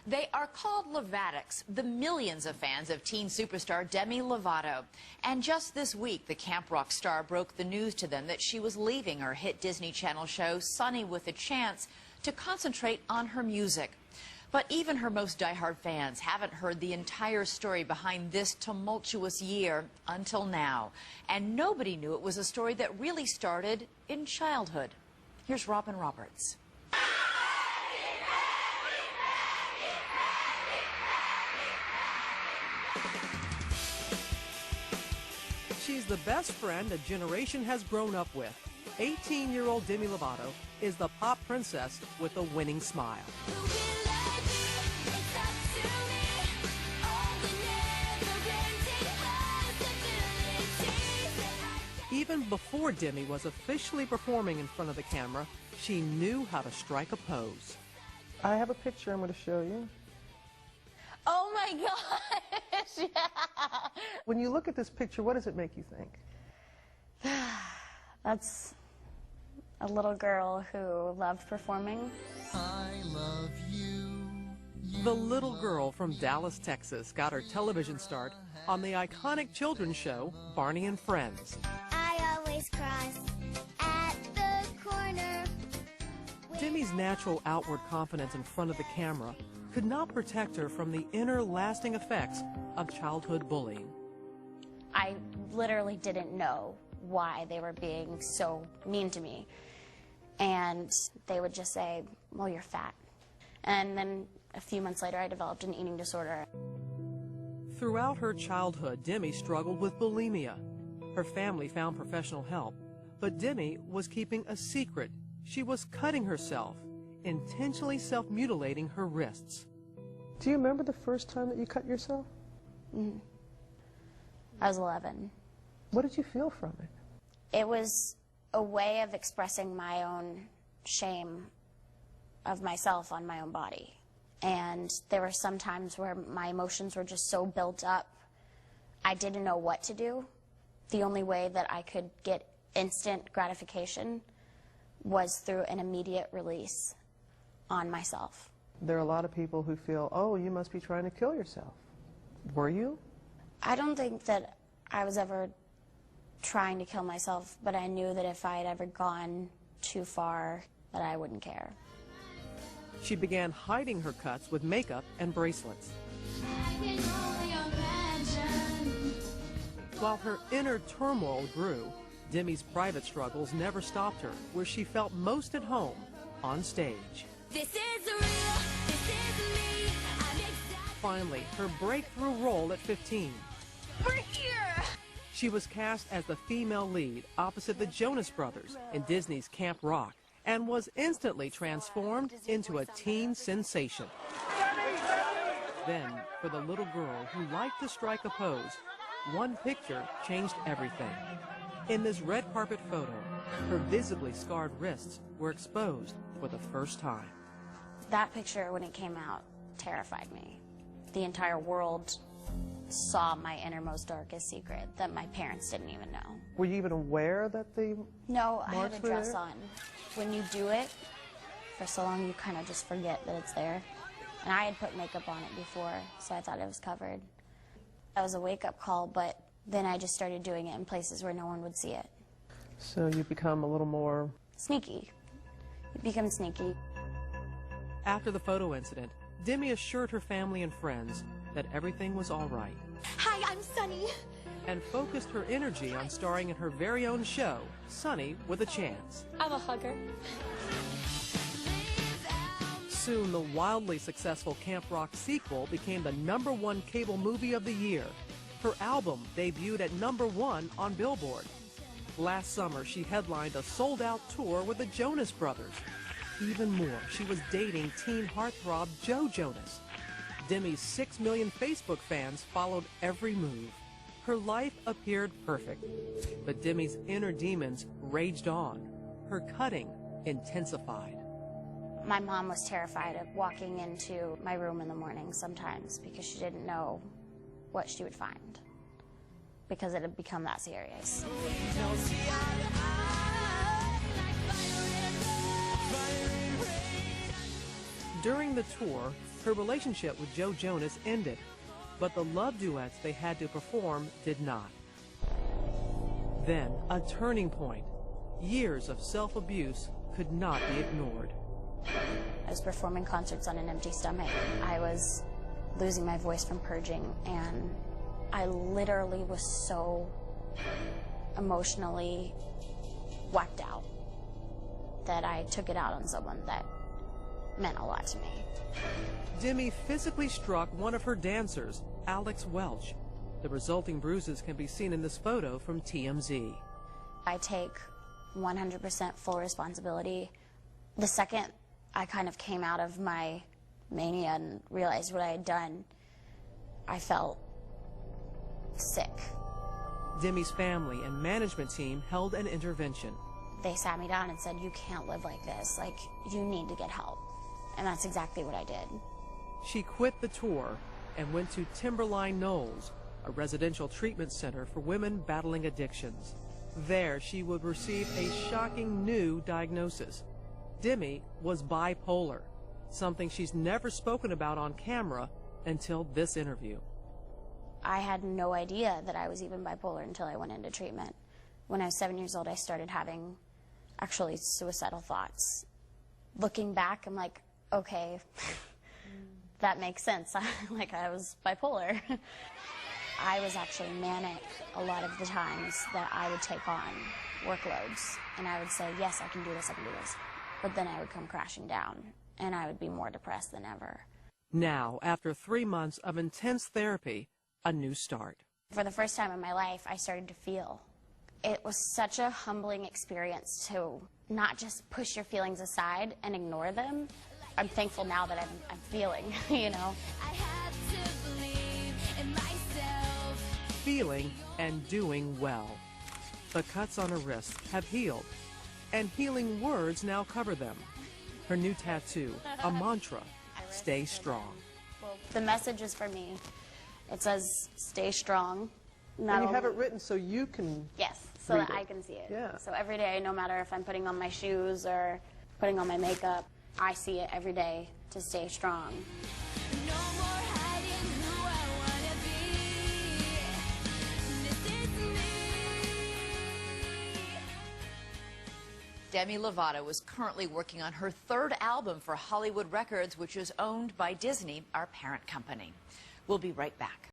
They are called Lovatics, the millions of fans of teen superstar Demi Lovato. And just this week, the camp rock star broke the news to them that she was leaving her hit Disney Channel show, Sunny with a Chance, to concentrate on her music. But even her most diehard fans haven't heard the entire story behind this tumultuous year until now. And nobody knew it was a story that really started in childhood. Here's Robin Roberts. She's the best friend a generation has grown up with. 18-year-old Demi Lovato is the pop princess with a winning smile. Even before Demi was officially performing in front of the camera, she knew how to strike a pose. I have a picture I'm going to show you. Oh my gosh! Yeah. When you look at this picture, what does it make you think? That's a little girl who loved performing. I love you. The little girl from Dallas, Texas got her television start on the iconic children's show, Barney and Friends. I always cross at the corner. Demi's natural outward confidence in front of the camera could not protect her from the inner lasting effects of childhood bullying. I literally didn't know why they were being so mean to me. And they would just say, well, you're fat. And then a few months later, I developed an eating disorder. Throughout her childhood, Demi struggled with bulimia. Her family found professional help, but Demi was keeping a secret. She was cutting herself, intentionally self-mutilating her wrists. Do you remember the first time that you cut yourself? I was 11. What did you feel from it? It was a way of expressing my own shame of myself on my own body. And there were some times where my emotions were just so built up, I didn't know what to do. The only way that I could get instant gratification was through an immediate release on myself. There are a lot of people who feel, oh, you must be trying to kill yourself. Were you? I don't think that I was ever trying to kill myself, but I knew that if I had ever gone too far, that I wouldn't care. She began hiding her cuts with makeup and bracelets. While her inner turmoil grew, Demi's private struggles never stopped her, where she felt most at home, on stage. This is real, this is me. Finally, her breakthrough role at 15. We're here! She was cast as the female lead opposite the Jonas Brothers in Disney's Camp Rock and was instantly transformed into a teen sensation. Then, for the little girl who liked to strike a pose, one picture changed everything. In this red carpet photo, her visibly scarred wrists were exposed for the first time. That picture, when it came out, terrified me. The entire world saw my innermost, darkest secret that my parents didn't even know. Were you even aware that the No, I had marks a were dress there? on. When you do it for so long, you kind of just forget that it's there. And I had put makeup on it before, so I thought it was covered. That was a wake-up call, but then I just started doing it in places where no one would see it. So you become a little more... Sneaky. You become sneaky. After the photo incident, Demi assured her family and friends that everything was all right, Hi, I'm Sunny. and focused her energy on starring in her very own show, Sunny with a Chance. I'm a hugger. Soon, the wildly successful Camp Rock sequel became the #1 cable movie of the year. Her album debuted at #1 on Billboard. Last summer, she headlined a sold-out tour with the Jonas Brothers. Even more, she was dating teen heartthrob Joe Jonas. Demi's 6 million Facebook fans followed every move. Her life appeared perfect, but Demi's inner demons raged on. Her cutting intensified. My mom was terrified of walking into my room in the morning sometimes because she didn't know what she would find, because it had become that serious. During the tour, Her relationship with Joe Jonas ended, but the love duets they had to perform did not. Then, a turning point. Years of self-abuse could not be ignored. I was performing concerts on an empty stomach. I was losing my voice from purging, and I literally was so emotionally whacked out that I took it out on someone that meant a lot to me. Demi physically struck one of her dancers, Alex Welch. The resulting bruises can be seen in this photo from TMZ. I take 100% full responsibility. The second I kind of came out of my mania and realized what I had done, I felt sick. Demi's family and management team held an intervention. They sat me down and said, "You can't live like this. Like, you need to get help." And that's exactly what I did. She quit the tour and went to Timberline Knolls, a residential treatment center for women battling addictions. There, she would receive a shocking new diagnosis. Demi was bipolar, something she's never spoken about on camera until this interview. I had no idea that I was even bipolar until I went into treatment. When I was 7 years old, I started having actually suicidal thoughts. Looking back, I'm like, okay, that makes sense. Like, I was bipolar. I was actually manic a lot of the times that I would take on workloads, and I would say, yes, I can do this, I can do this. But then I would come crashing down, and I would be more depressed than ever. Now, after 3 months of intense therapy, a new start. For the first time in my life, I started to feel. It was such a humbling experience to not just push your feelings aside and ignore them. I'm thankful now that I'm feeling, you know. I have to believe in myself. Feeling and doing well. The cuts on her wrist have healed, and healing words now cover them. Her new tattoo, a mantra, stay strong. Well, the message is for me. It says, stay strong. And you have it written so you can... Yes, so that I can see it. Yeah. So every day, no matter if I'm putting on my shoes or putting on my makeup, I see it every day to stay strong. No more hiding who I wanna be. This is me. Demi Lovato is currently working on her third album for Hollywood Records, which is owned by Disney, our parent company. We'll be right back.